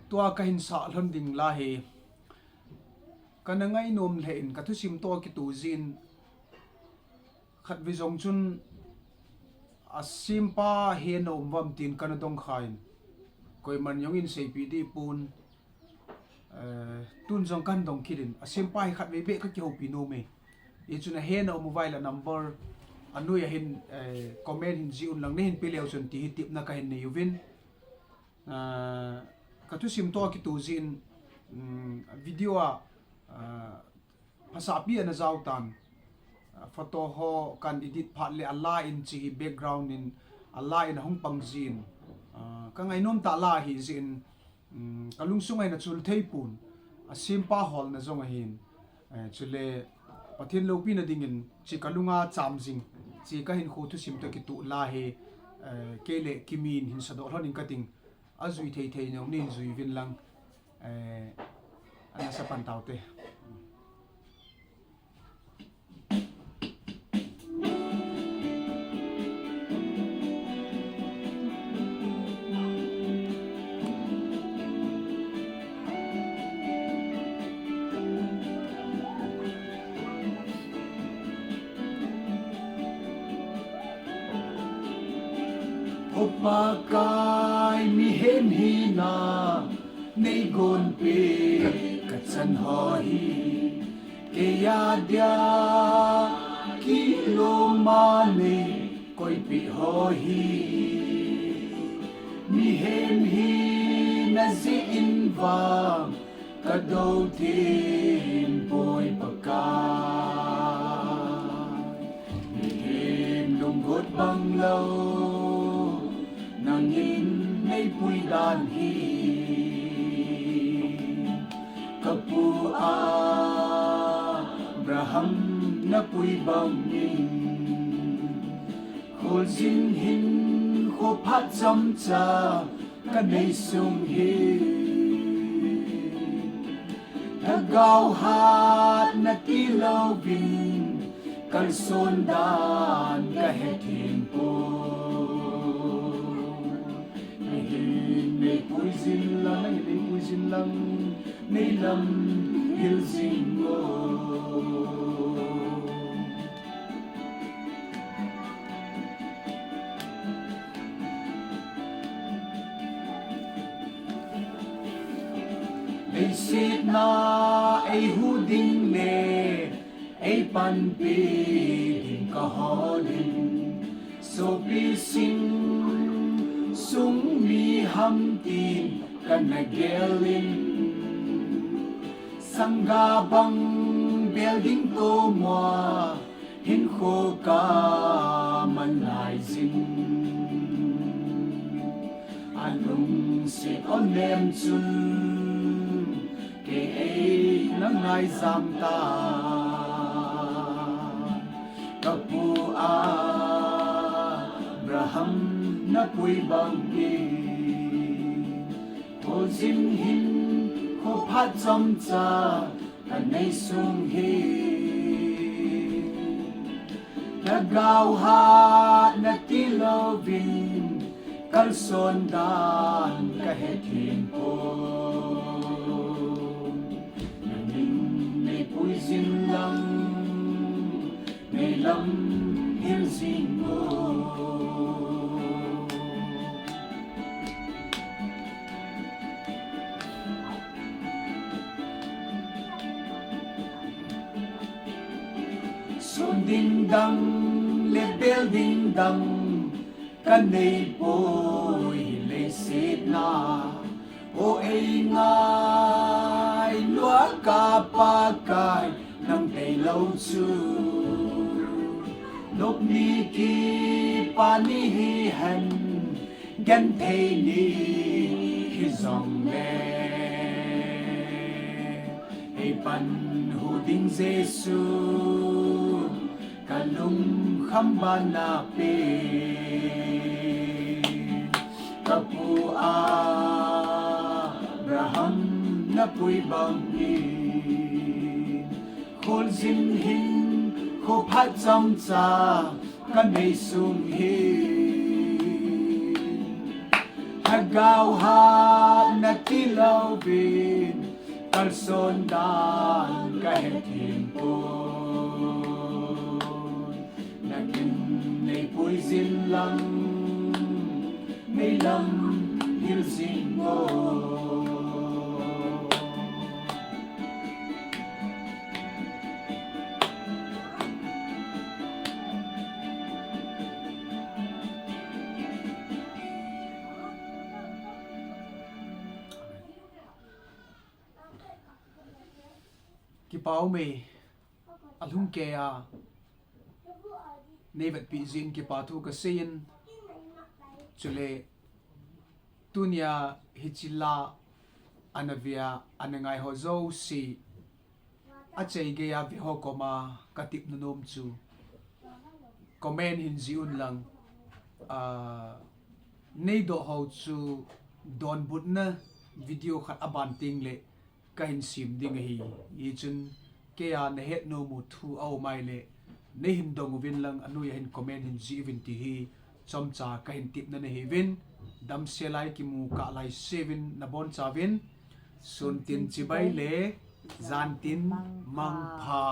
tua kahin sa lon ding la he kanangai nom lein ka thu sim to ki tu zin khat vi zong chun asim pa he no vam tin kan dong khain koi man yong in sei pi di pun tun zong kan dong kirin asim pa khat ve be ka ki ho pi no me e chuna he no mobile number anu ya hin comment hin ji un lang ne hin pe leo chun ti tip na ka hin ne yuvin ka thu sim to ki tu zin video phasa pi na zau tan photo ho kan edit phat le Allah in chi background in Allah in hong pang zin ka ngai nom ta la hi zin kalung sungai na chul thei pun asim pa hol na zong hin chule pathin lo pi na dingin chi kalunga cham jing chi ka hin khu thu sim to ki tu la he kele kimin hin sado hon in kating azui thei thei no nin zui vin lang ana sa pan tau te Pakai Mihem Hina Neigonpeh Kachan Hohi Kaya dia kilo mane koi pi Hohi Mihem Hina zi invam kadau tin poi pakai Mihem lunggot banglaw nangin ay puy danhi kapu Abraham na puy bangin khol zin hin kho phat cham cha kanay sung hi thagaw hat na tilaw bin kalson dan kahetin po nei puizin lang nei lam hil zingo ei sit na ei huding le ei pan pi din ka hodin so pi sing sung Mihem tin kanagelin sanggabang building to mo hin ko ka manlaizin anong si onem chun ke nang nai zam ta kapu Abraham na puy bangin ho zin hin ho phat cham cha kanay sung hi nagaw hat na tilaw bin kalson dan kahetin po naning may puizin lang may lam hilzin mo ding dang le building dang kanay po'y lesit na o ay ngay lua ka Pakai ng taylaw su lop ni ki panihihan gantay ni hizong le ay panhuding Jesu kalung khamba na pe kapu Abraham na puy bangin khol zin hin kho phat cham cha kanay sung hi gao ha na ti lau bin kal son dan ka het hin po nagin nei pui zin lang nei lam hil zin mo ki pau me alhung ke a nei vet pi zin ki pa thu ka sein chule tunia hichila anavia anangai ho zo si achei ge ya vi ho koma katip nunom chu comment in ziun lang nei do ho chu don butna video khat aban ting le kain sim ding hi yi chun ke ya na het no mu thu au mai le nei hin dong win lang anu ya hin comment hin ji win ti hi chom cha kain tip na hi win dam se lai ki mu ka lai 7 na bon cha win sun tin chi bai le zan tin mang pha